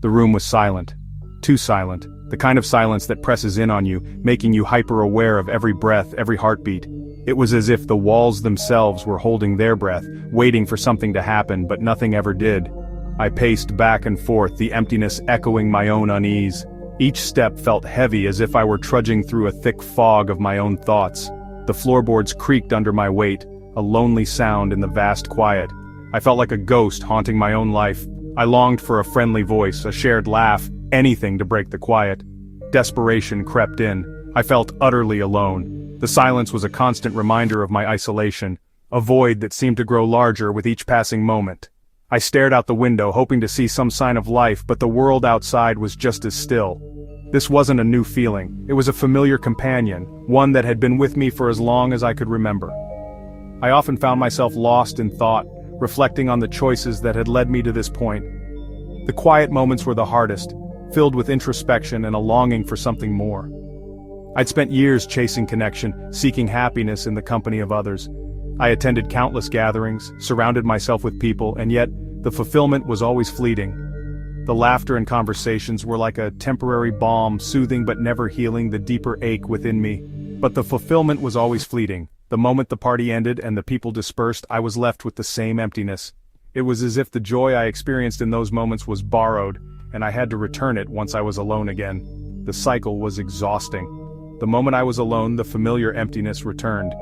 The room was silent. Too silent. The kind of silence that presses in on you, making you hyper-aware of every breath, every heartbeat. It was as if the walls themselves were holding their breath, waiting for something to happen, but nothing ever did. I paced back and forth, the emptiness echoing my own unease. Each step felt heavy, as if I were trudging through a thick fog of my own thoughts. The floorboards creaked under my weight, a lonely sound in the vast quiet. I felt like a ghost haunting my own life. I longed for a friendly voice, a shared laugh, anything to break the quiet. Desperation crept in. I felt utterly alone. The silence was a constant reminder of my isolation, a void that seemed to grow larger with each passing moment. I stared out the window, hoping to see some sign of life, but the world outside was just as still. This wasn't a new feeling. It was a familiar companion, one that had been with me for as long as I could remember. I often found myself lost in thought, reflecting on the choices that had led me to this point. The quiet moments were the hardest, filled with introspection and a longing for something more. I'd spent years chasing connection, seeking happiness in the company of others. I attended countless gatherings, surrounded myself with people, and yet, the fulfillment was always fleeting. The laughter and conversations were like a temporary balm, soothing but never healing the deeper ache within me. But the fulfillment was always fleeting. The moment the party ended and the people dispersed, I was left with the same emptiness. It was as if the joy I experienced in those moments was borrowed, and I had to return it once I was alone again. The cycle was exhausting. The moment I was alone, the familiar emptiness returned.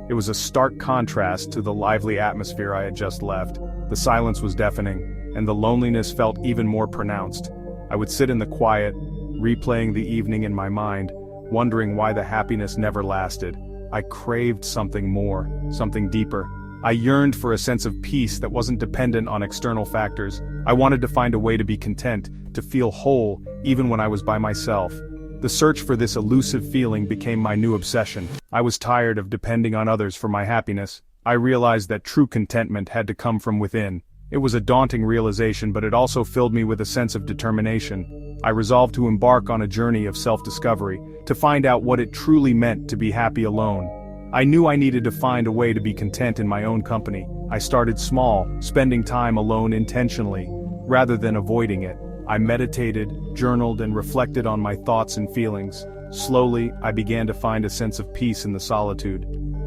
It was a stark contrast to the lively atmosphere I had just left. The silence was deafening, and the loneliness felt even more pronounced. I would sit in the quiet, replaying the evening in my mind, wondering why the happiness never lasted. I craved something more, something deeper. I yearned for a sense of peace that wasn't dependent on external factors. I wanted to find a way to be content, to feel whole, even when I was by myself. The search for this elusive feeling became my new obsession. I was tired of depending on others for my happiness. I realized that true contentment had to come from within. It was a daunting realization, but it also filled me with a sense of determination. I resolved to embark on a journey of self-discovery, to find out what it truly meant to be happy alone. I knew I needed to find a way to be content in my own company. I started small, spending time alone intentionally, rather than avoiding it. I meditated, journaled, and reflected on my thoughts and feelings. Slowly, I began to find a sense of peace in the solitude.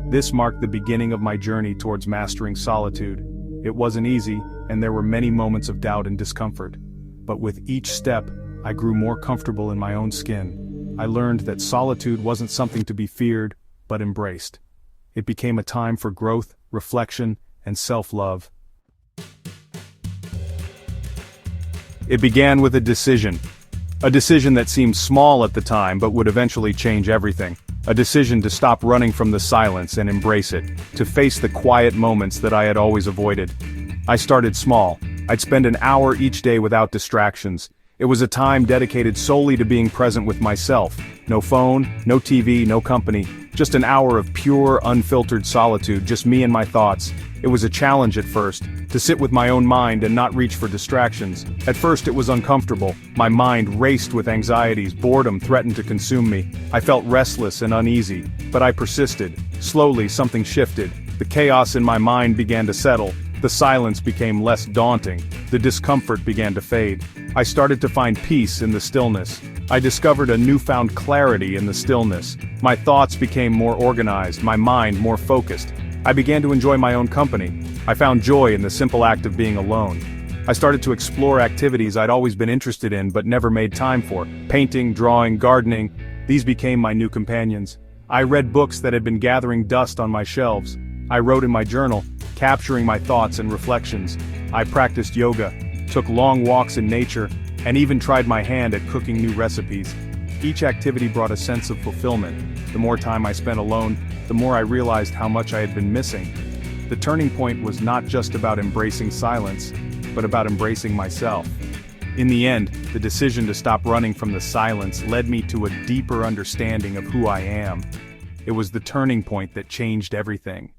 This marked the beginning of my journey towards mastering solitude. It wasn't easy, and there were many moments of doubt and discomfort. But with each step, I grew more comfortable in my own skin. I learned that solitude wasn't something to be feared, but embraced. It became a time for growth, reflection, and self-love. It began with a decision that seemed small at the time but would eventually change everything. A decision to stop running from the silence and embrace it, to face the quiet moments that I had always avoided. I started small. I'd spend an hour each day without distractions. It was a time dedicated solely to being present with myself. No phone, no TV, no company. Just an hour of pure, unfiltered solitude, just me and my thoughts. It was a challenge at first, to sit with my own mind and not reach for distractions. At first it was uncomfortable. My mind raced with anxieties, boredom threatened to consume me. I felt restless and uneasy, but I persisted. Slowly something shifted. The chaos in my mind began to settle. The silence became less daunting. The discomfort began to fade. I started to find peace in the stillness. I discovered a newfound clarity in the stillness. My thoughts became more organized, my mind more focused. I began to enjoy my own company. I found joy in the simple act of being alone. I started to explore activities I'd always been interested in but never made time for. Painting, drawing, gardening. These became my new companions. I read books that had been gathering dust on my shelves. I wrote in my journal, capturing my thoughts and reflections. I practiced yoga, took long walks in nature, and even tried my hand at cooking new recipes. Each activity brought a sense of fulfillment. The more time I spent alone, the more I realized how much I had been missing. The turning point was not just about embracing silence, but about embracing myself. In the end, the decision to stop running from the silence led me to a deeper understanding of who I am. It was the turning point that changed everything.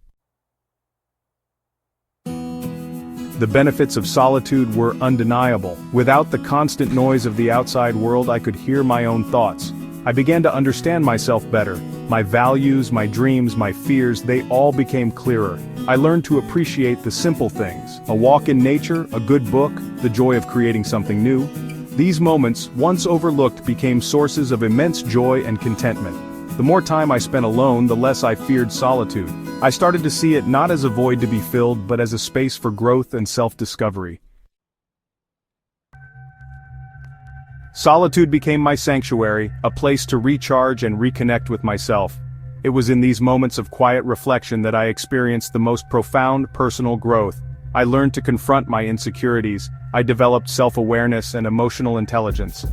The benefits of solitude were undeniable. Without the constant noise of the outside world, I could hear my own thoughts. I began to understand myself better. My values, my dreams, my fears, they all became clearer. I learned to appreciate the simple things. A walk in nature, a good book, the joy of creating something new. These moments, once overlooked, became sources of immense joy and contentment. The more time I spent alone, the less I feared solitude. I started to see it not as a void to be filled, but as a space for growth and self-discovery. Solitude became my sanctuary, a place to recharge and reconnect with myself. It was in these moments of quiet reflection that I experienced the most profound personal growth. I learned to confront my insecurities. I developed self-awareness and emotional intelligence.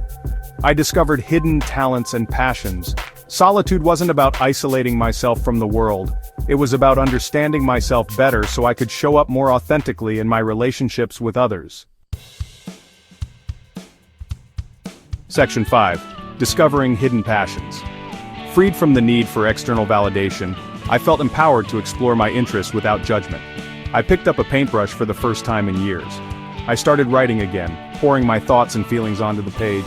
I discovered hidden talents and passions. Solitude wasn't about isolating myself from the world. It was about understanding myself better so I could show up more authentically in my relationships with others. Section 5. Discovering hidden passions. Freed from the need for external validation, I felt empowered to explore my interests without judgment. I picked up a paintbrush for the first time in years. I started writing again, pouring my thoughts and feelings onto the page.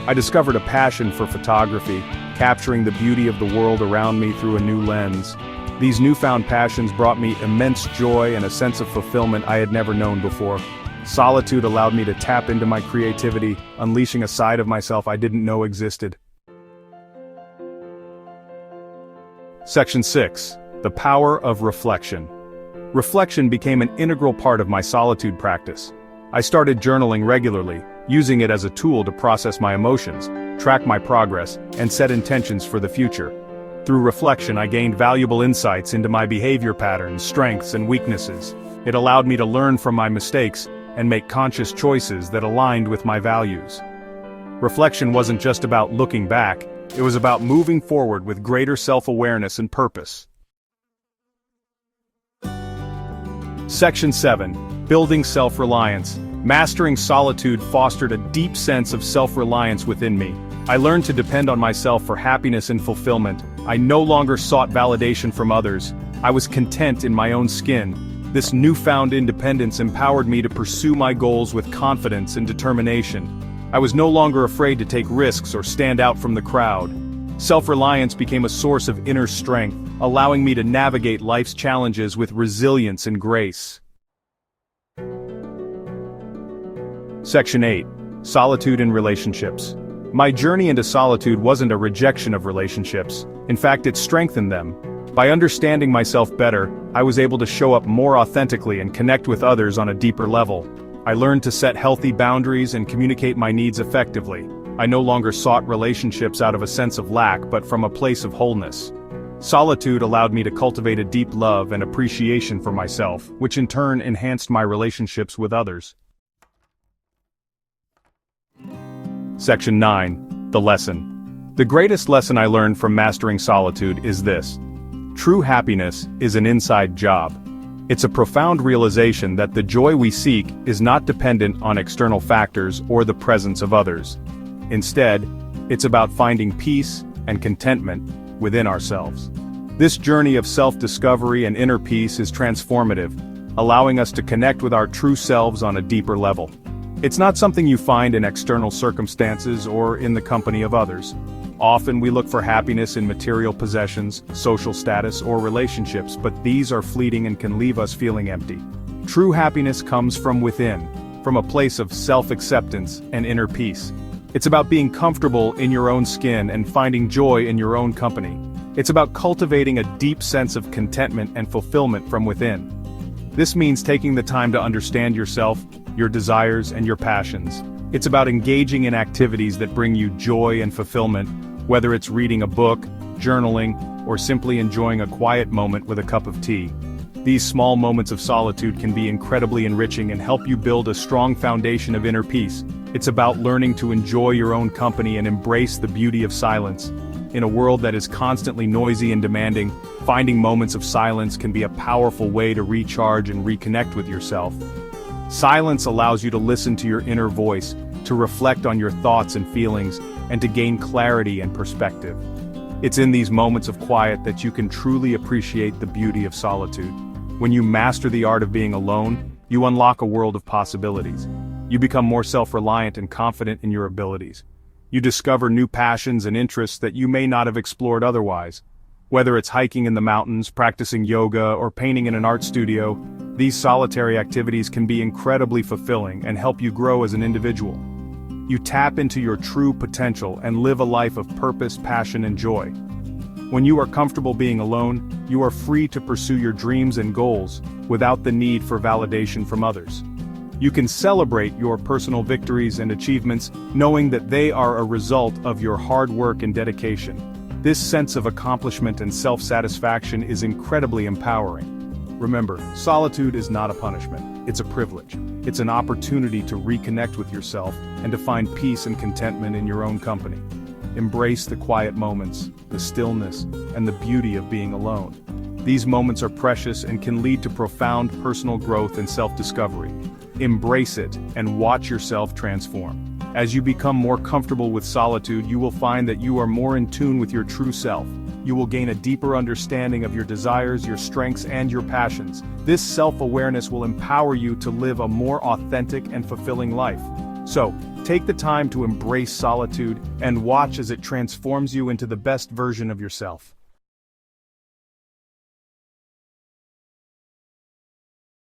I discovered a passion for photography, capturing the beauty of the world around me through a new lens. These newfound passions brought me immense joy and a sense of fulfillment I had never known before. Solitude allowed me to tap into my creativity, unleashing a side of myself I didn't know existed. Section 6. The power of reflection. Reflection became an integral part of my solitude practice. I started journaling regularly, using it as a tool to process my emotions, track my progress, and set intentions for the future. Through reflection, I gained valuable insights into my behavior patterns, strengths, and weaknesses. It allowed me to learn from my mistakes and make conscious choices that aligned with my values. Reflection wasn't just about looking back, it was about moving forward with greater self-awareness and purpose. Section 7. Building self-reliance. Mastering solitude fostered a deep sense of self-reliance within me. I learned to depend on myself for happiness and fulfillment. I no longer sought validation from others. I was content in my own skin. This newfound independence empowered me to pursue my goals with confidence and determination. I was no longer afraid to take risks or stand out from the crowd. Self-reliance became a source of inner strength, allowing me to navigate life's challenges with resilience and grace. Section 8. Solitude in relationships. My journey into solitude wasn't a rejection of relationships. In fact, it strengthened them. By understanding myself better, I was able to show up more authentically and connect with others on a deeper level. I learned to set healthy boundaries and communicate my needs effectively. I no longer sought relationships out of a sense of lack but from a place of wholeness. Solitude allowed me to cultivate a deep love and appreciation for myself, which in turn enhanced my relationships with others. Section 9. The lesson. The greatest lesson I learned from mastering solitude is this. True happiness is an inside job. It's a profound realization that the joy we seek is not dependent on external factors or the presence of others. Instead, it's about finding peace and contentment within ourselves. This journey of self-discovery and inner peace is transformative, allowing us to connect with our true selves on a deeper level. It's not something you find in external circumstances or in the company of others. Often we look for happiness in material possessions, social status, or relationships, but these are fleeting and can leave us feeling empty. True happiness comes from within, from a place of self-acceptance and inner peace. It's about being comfortable in your own skin and finding joy in your own company. It's about cultivating a deep sense of contentment and fulfillment from within. This means taking the time to understand yourself, your desires, and your passions. It's about engaging in activities that bring you joy and fulfillment, whether it's reading a book, journaling, or simply enjoying a quiet moment with a cup of tea. These small moments of solitude can be incredibly enriching and help you build a strong foundation of inner peace. It's about learning to enjoy your own company and embrace the beauty of silence. In a world that is constantly noisy and demanding, finding moments of silence can be a powerful way to recharge and reconnect with yourself. Silence allows you to listen to your inner voice, to reflect on your thoughts and feelings, and to gain clarity and perspective. It's in these moments of quiet that you can truly appreciate the beauty of solitude. When you master the art of being alone, you unlock a world of possibilities. You become more self-reliant and confident in your abilities. You discover new passions and interests that you may not have explored otherwise. Whether it's hiking in the mountains, practicing yoga, or painting in an art studio, these solitary activities can be incredibly fulfilling and help you grow as an individual. You tap into your true potential and live a life of purpose, passion, and joy. When you are comfortable being alone, you are free to pursue your dreams and goals without the need for validation from others. You can celebrate your personal victories and achievements knowing that they are a result of your hard work and dedication. This sense of accomplishment and self-satisfaction is incredibly empowering. Remember, solitude is not a punishment, it's a privilege. It's an opportunity to reconnect with yourself and to find peace and contentment in your own company. Embrace the quiet moments, the stillness, and the beauty of being alone. These moments are precious and can lead to profound personal growth and self-discovery. Embrace it and watch yourself transform. As you become more comfortable with solitude, you will find that you are more in tune with your true self. You will gain a deeper understanding of your desires, your strengths, and your passions. This self-awareness will empower you to live a more authentic and fulfilling life. So, take the time to embrace solitude and watch as it transforms you into the best version of yourself.